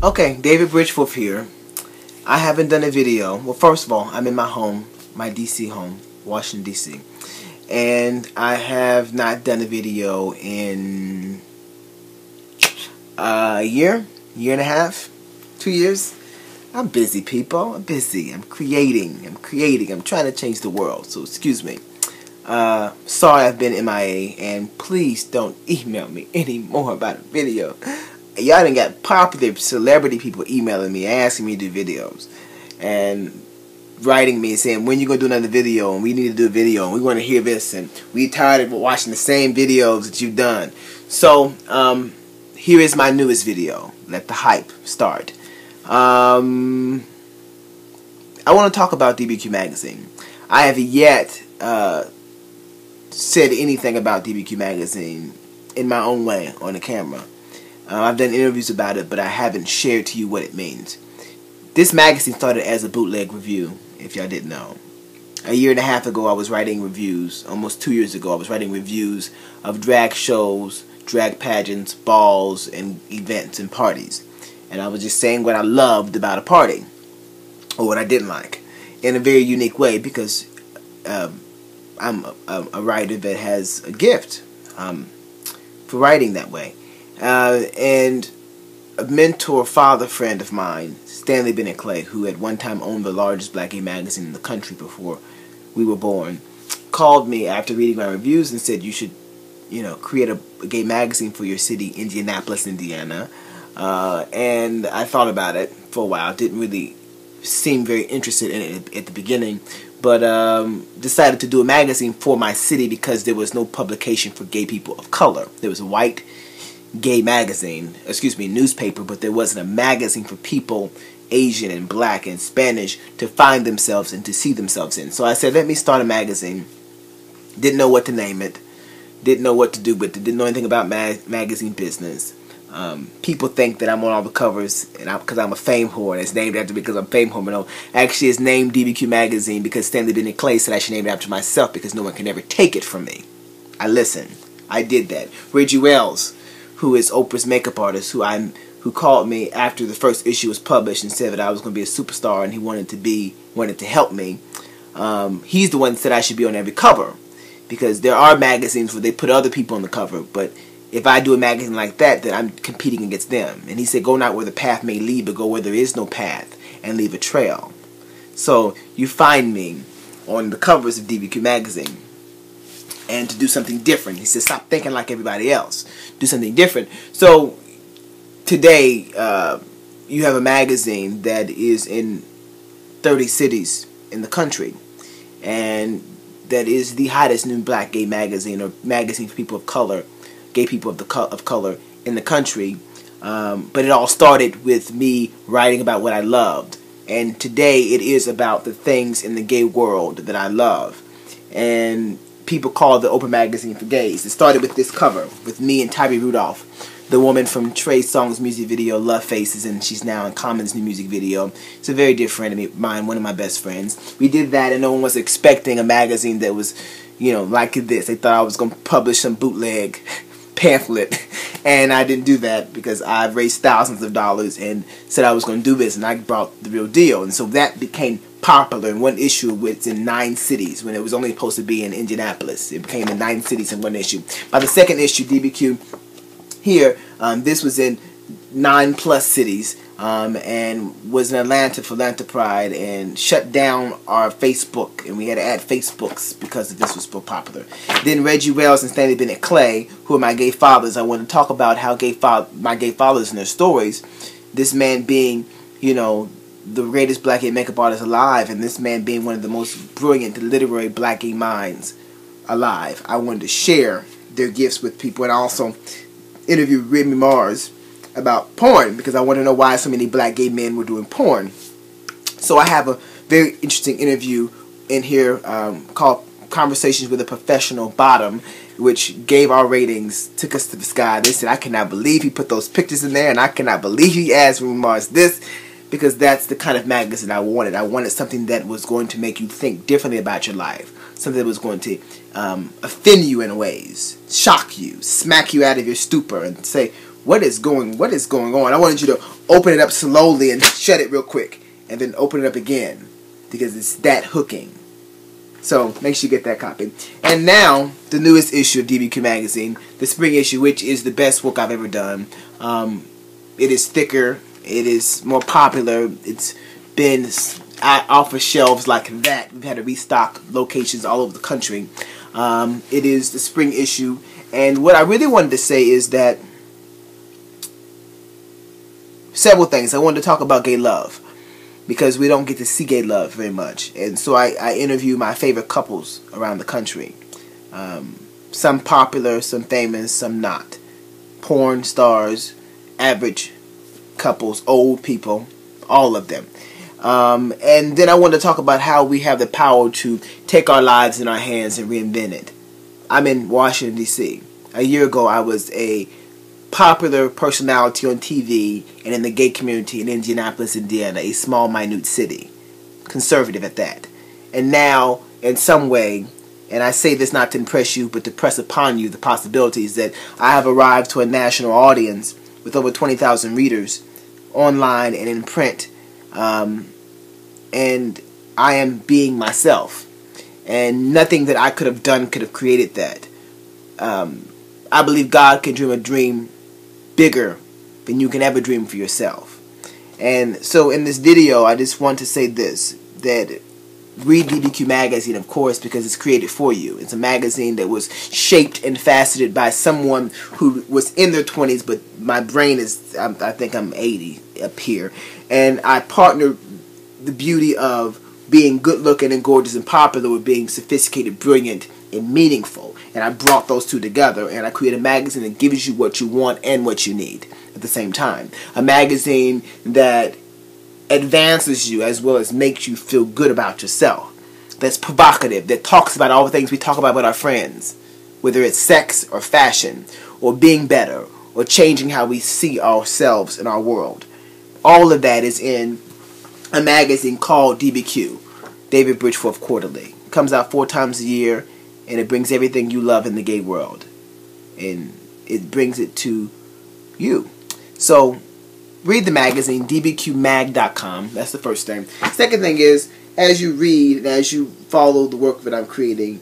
Okay, David Bridgeforth here. I haven't done a video. Well, first of all, I'm in my home, my DC home, Washington, D.C. And I have not done a video in a year and a half, 2 years. I'm busy, people. I'm busy. I'm creating. I'm trying to change the world, so excuse me. Sorry I've been MIA, and please don't email me anymore about a video. Y'all done got popular celebrity people emailing me, asking me to do videos, and writing me and saying, when you going to do another video, and we need to do a video, and we want to hear this, and we tired of watching the same videos that you've done. So, here is my newest video. Let the hype start. I want to talk about DBQ Magazine. I have yet said anything about DBQ Magazine in my own way on the camera. I've done interviews about it, but I haven't shared to you what it means. This magazine started as a bootleg review, if y'all didn't know. A year and a half ago, I was writing reviews. Almost 2 years ago, I was writing reviews of drag shows, drag pageants, balls, and events and parties. And I was just saying what I loved about a party, or what I didn't like, in a very unique way, because I'm a writer that has a gift for writing that way. And a mentor, father, friend of mine, Stanley Bennett Clay, who at one time owned the largest black gay magazine in the country before we were born, called me after reading my reviews and said, you should, create a gay magazine for your city, Indianapolis, Indiana. And I thought about it for a while. Didn't really seem very interested in it at the beginning, but decided to do a magazine for my city because there was no publication for gay people of color. There was a white gay magazine, newspaper, but there wasn't a magazine for people, Asian and black and Spanish, to find themselves and to see themselves in. So I said, let me start a magazine. Didn't know what to name it. Didn't know what to do with it. Didn't know anything about magazine business. People think that I'm on all the covers and because I'm a fame whore, and it's named after me because I'm fame whore. But no, actually it's named DBQ Magazine because Stanley Bennett Clay said I should name it after myself because no one can ever take it from me. I listened. I did that. Reggie Wells, who is Oprah's makeup artist, who called me after the first issue was published and said that I was going to be a superstar and he wanted to help me. He's the one that said I should be on every cover, because there are magazines where they put other people on the cover, but if I do a magazine like that, then I'm competing against them. And he said, go not where the path may lead, but go where there is no path and leave a trail. So you find me on the covers of DBQ Magazine. And to do something different. He says, stop thinking like everybody else. Do something different. So, today, you have a magazine that is in 30 cities in the country. And that is the hottest new black gay magazine, or magazine for people of color, gay people of color in the country. But it all started with me writing about what I loved. And today, it is about the things in the gay world that I love. And people call the Oprah magazine for gays. It started with this cover, with me and Tyree Rudolph, the woman from Trey Songz's music video, Love Faces, and she's now in Common's new music video. It's a very dear friend of mine, one of my best friends. We did that, and no one was expecting a magazine that was, like this. They thought I was going to publish some bootleg pamphlet, and I didn't do that because I raised thousands of dollars and said I was going to do this, and I brought the real deal. And so that became popular in one issue. It's in 9 cities when it was only supposed to be in Indianapolis. It became in 9 cities in one issue. By the second issue, DBQ here, this was in 9+ cities, and was in Atlanta for Atlanta Pride, and shut down our Facebook, and we had to add Facebooks because this was so popular. Then Reggie Wells and Stanley Bennett Clay, who are my gay fathers. I want to talk about how my gay fathers and their stories. This man being, the greatest black gay makeup artist alive, and this man being one of the most brilliant literary black gay minds alive. I wanted to share their gifts with people, and I also interviewed Remy Mars about porn, because I want to know why so many black gay men were doing porn. So I have a very interesting interview in here called Conversations with a Professional Bottom, which gave our ratings, took us to the sky. They said, I cannot believe he put those pictures in there, and I cannot believe he asked Remy Mars this, because that's the kind of magazine I wanted. I wanted something that was going to make you think differently about your life. Something that was going to offend you in ways, shock you, smack you out of your stupor, and say, what is going on? I wanted you to open it up slowly and shut it real quick, and then open it up again, because it's that hooking. So make sure you get that copy. And now, the newest issue of DBQ Magazine, the spring issue, which is the best book I've ever done. It is thicker, it is more popular, it's been off of shelves like that. We've had to restock locations all over the country. It is the spring issue, and what I really wanted to say is that several things. I wanted to talk about gay love, because we don't get to see gay love very much, and so I interview my favorite couples around the country. Some popular, some famous, some not. Porn stars, average couples, old people, all of them. And then I want to talk about how we have the power to take our lives in our hands and reinvent it. I'm in Washington, D.C. A year ago, I was a popular personality on TV and in the gay community in Indianapolis, Indiana, a small, minute city. Conservative at that. And now, in some way, and I say this not to impress you, but to press upon you the possibilities that I have arrived to a national audience with over 20,000 readers online and in print. And I am being myself. And nothing that I could have done could have created that. I believe God can dream a dream bigger than you can ever dream for yourself. And so in this video, I just want to say this, that read DBQ Magazine, of course, because it's created for you. It's a magazine that was shaped and faceted by someone who was in their 20s, but my brain is, I think I'm 80 up here. And I partnered the beauty of being good looking and gorgeous and popular with being sophisticated, brilliant, and meaningful. And I brought those two together, and I created a magazine that gives you what you want and what you need at the same time. A magazine that advances you as well as makes you feel good about yourself. That's provocative, that talks about all the things we talk about with our friends, whether it's sex or fashion or being better or changing how we see ourselves in our world. All of that is in a magazine called DBQ, David Bridgeforth Quarterly. It comes out 4 times a year, and it brings everything you love in the gay world, and it brings it to you. So read the magazine, dbqmag.com. That's the first thing. Second thing is, as you read and as you follow the work that I'm creating,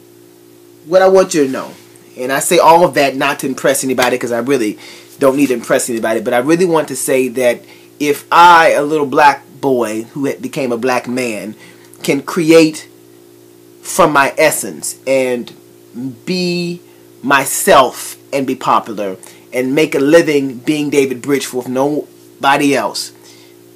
what I want you to know, and I say all of that not to impress anybody, because I really don't need to impress anybody, but I really want to say that if I, a little black boy who became a black man, can create from my essence and be myself and be popular and make a living being David Bridgeforth, nobody else,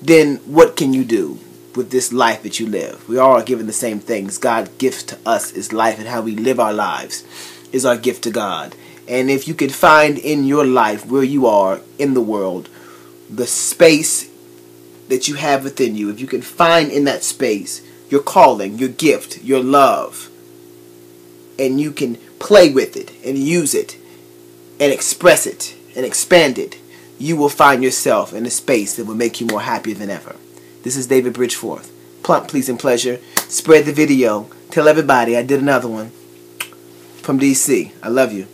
then what can you do with this life that you live? We all are given the same things. God gifts to us is life, and how we live our lives is our gift to God. And if you can find in your life, where you are in the world, the space that you have within you, if you can find in that space your calling, your gift, your love, and you can play with it and use it and express it and expand it, you will find yourself in a space that will make you more happier than ever. This is David Bridgeforth. Plump, please, and pleasure. Spread the video. Tell everybody I did another one from DC. I love you.